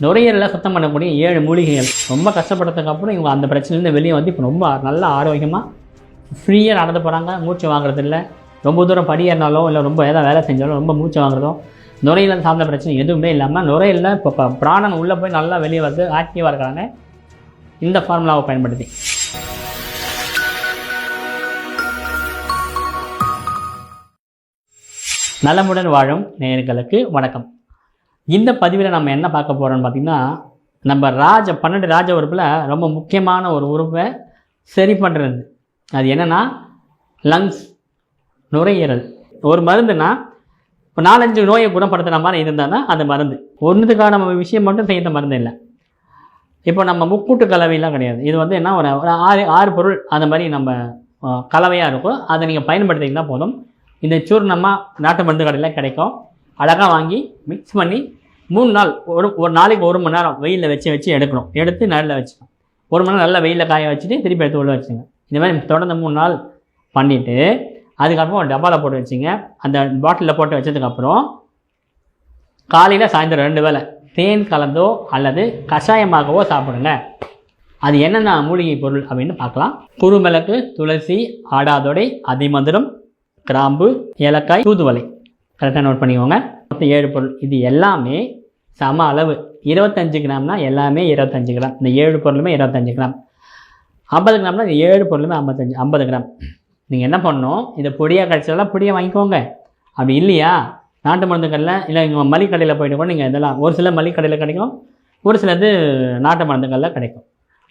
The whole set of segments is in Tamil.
நுரையீரலை சுத்தம் பண்ணக்கூடிய 7 மூலிகைகள். ரொம்ப கஷ்டப்பட்டதுக்கு அப்புறம் இவங்க அந்த பிரச்சனையிலேருந்து வெளியே வந்து இப்போ ரொம்ப நல்ல ஆரோக்கியமாக ஃப்ரீயாக நடந்து போகிறாங்க. மூச்சு வாங்குறது இல்லை, ரொம்ப தூரம் படியேறினாலோ இல்லை ரொம்ப ஏதாவது வேலை செஞ்சாலும் ரொம்ப மூச்சு வாங்குறதோ நுரையீரல் சார்ந்த பிரச்சனை எதுவுமே இல்லாமல் நுரையீரலில் இப்போ பிராணன் உள்ளே போய் நல்லா வெளியே வந்து ஆக்டிவாக இருக்காங்க இந்த ஃபார்முலாவை பயன்படுத்தி. நலமுடன் வாழும் நேயர்களுக்கு வணக்கம். இந்த பதிவில் நம்ம என்ன பார்க்க போகிறோம்னு பார்த்திங்கன்னா, நம்ம 12 ராஜ உறுப்பில் ரொம்ப முக்கியமான ஒரு உறுப்பை சரி பண்ணுறது. அது என்னென்னா லங்ஸ், நுரையீரல். ஒரு மருந்துனா இப்போ 4-5 நோயை குணப்படுத்துகிற மாதிரி இருந்தால் அந்த மருந்து ஒன்றுத்துக்கான விஷயம் மட்டும் செய்ய மருந்து இல்லை. இப்போ நம்ம முக்கூட்டு கலவையெல்லாம் கிடையாது. இது வந்து என்ன ஒரு 6 பொருள் அந்த மாதிரி நம்ம கலவையாக இருக்கும். அதை நீங்கள் பயன்படுத்திங்கன்னா போதும். இந்த சூர்ணமாக நாட்டு மருந்து கடையில் கிடைக்கும். அழகாக வாங்கி மிக்ஸ் பண்ணி 3 நாள் ஒரு நாளைக்கு 1 மணி நேரம் வெயிலில் வச்சு எடுக்கணும். எடுத்து நிழலில் வச்சுக்கணும். 1 மணி நேரம் நல்லா வெயிலில் காய வச்சுட்டு திருப்பி எடுத்து உள்ள வச்சுங்க. இந்த மாதிரி தொடர்ந்து 3 நாள் பண்ணிவிட்டு அதுக்கப்புறம் ஒரு டப்பாவில் போட்டு வச்சுங்க. அந்த பாட்டிலில் போட்டு வச்சதுக்கப்புறம் காலையில் சாயந்தரம் 2 வேளை தேன் கலந்தோ அல்லது கஷாயமாகவோ சாப்பிடுங்க. அது என்னென்ன மூலிகை பொருள் அப்படின்னு பார்க்கலாம். குருமிளகு, துளசி, ஆடாதொடை, அதிமதுரம், கிராம்பு, ஏலக்காய், தூதுவளை. கரெக்டாக நோட் பண்ணிக்கோங்க. மொத்தம் 7 பொருள். இது எல்லாமே சம அளவு. 25 கிராம்னா எல்லாமே 25 கிராம். இந்த 7 பொருளுமே 25 கிராம். 50 கிராம்னா இந்த 7 பொருளுமே 50 கிராம். நீங்கள் என்ன பண்ணணும், இதை பொடியாக கிடைச்சதெல்லாம் பொடியை வாங்கிக்கோங்க. அப்படி இல்லையா நாட்டு மருந்துகளில் இல்லை இங்கே மளிகை கடையில் போய்ட்டு கூட நீங்கள் இதெல்லாம் ஒரு சில மளிகை கடையில் கிடைக்கும், ஒரு சிலது நாட்டு மருந்துகளில் கிடைக்கும்.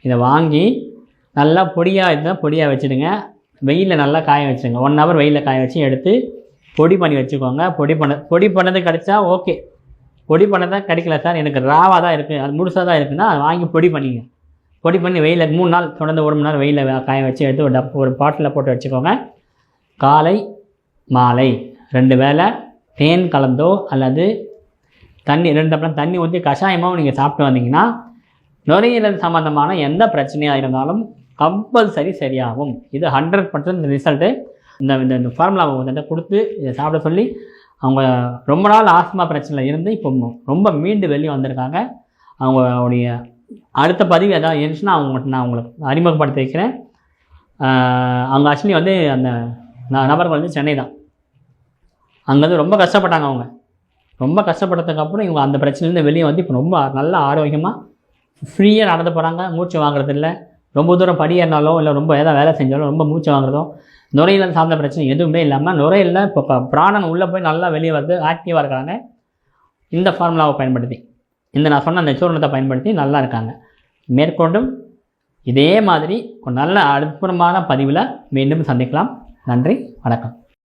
இதை வாங்கி நல்லா பொடியாக இருந்தால் பொடியாக வச்சுடுங்க. வெயிலில் நல்லா காய வச்சுடுங்க. 1 ஹவர் வெயிலில் காய வச்சு எடுத்து பொடி பண்ணி வச்சுக்கோங்க. பொடி பண்ணது கிடைச்சா ஓகே. பொடி பண்ணதான் கிடைக்கல சார், எனக்கு ராவாக தான் இருக்குது, அது முழுசாக தான் இருக்குன்னா அதை வாங்கி பொடி பண்ணிங்க. பொடி பண்ணி வெயிலில் 3 நாள் தொடர்ந்து 1 மணி நேரம் வெயிலில் காய வச்சு எடுத்து ஒரு பாட்டிலில் போட்டு வச்சுக்கோங்க. காலை மாலை 2 வேளை தேன் கலந்தோ அல்லது தண்ணி 2 டம்ளர் தண்ணி ஊற்றி கஷாயமாகவும் நீங்கள் சாப்பிட்டு வந்தீங்கன்னா நுரையீரல் சம்மந்தமான எந்த பிரச்சனையாக இருந்தாலும் கம்பல்சரி சரியாகும். இது 100% ரிசல்ட்டு. இந்த ஃபார்முலாவை வந்து கொடுத்து இதை சாப்பிட சொல்லி அவங்க ரொம்ப நாள் ஆஸ்மா பிரச்சனையில் இருந்து இப்போ ரொம்ப மீண்டு வெளியே வந்திருக்காங்க. அவங்களுடைய அடுத்த பதிவு எதாவது இருந்துச்சுன்னா நான் உங்களுக்கு அறிமுகப்படுத்தி வைக்கிறேன். அவங்க ஆக்சுவலி வந்து அந்த நபர்கள் வந்து சென்னை தான். அங்கே வந்து ரொம்ப கஷ்டப்பட்டாங்க. அவங்க ரொம்ப கஷ்டப்பட்டதுக்கப்புறம் இவங்க அந்த பிரச்சனையிலேருந்து வெளியே வந்து இப்போ ரொம்ப நல்ல ஆரோக்கியமாக ஃப்ரீயாக நடந்து போகிறாங்க. மூச்சு வாங்குறது இல்லை, ரொம்ப தூரம் படியேறினாலோ இல்லை ரொம்ப ஏதாவது வேலை செஞ்சாலும் ரொம்ப மூச்சு வாங்குறதோ நுரையீரல் சார்ந்த பிரச்சனை எதுவுமே இல்லாமல் நுரையீரலில் இப்போ பிராணன் உள்ளே போய் நல்லா வெளியே வந்து ஆக்டிவாக இருக்காங்க இந்த ஃபார்முலாவை பயன்படுத்தி. நான் சொன்ன அந்த சூர்ணத்தை பயன்படுத்தி நல்லா இருக்காங்க. மேற்கொண்டும் இதே மாதிரி ஒரு நல்ல அற்புதமான பதிவில் மீண்டும் சந்திக்கலாம். நன்றி, வணக்கம்.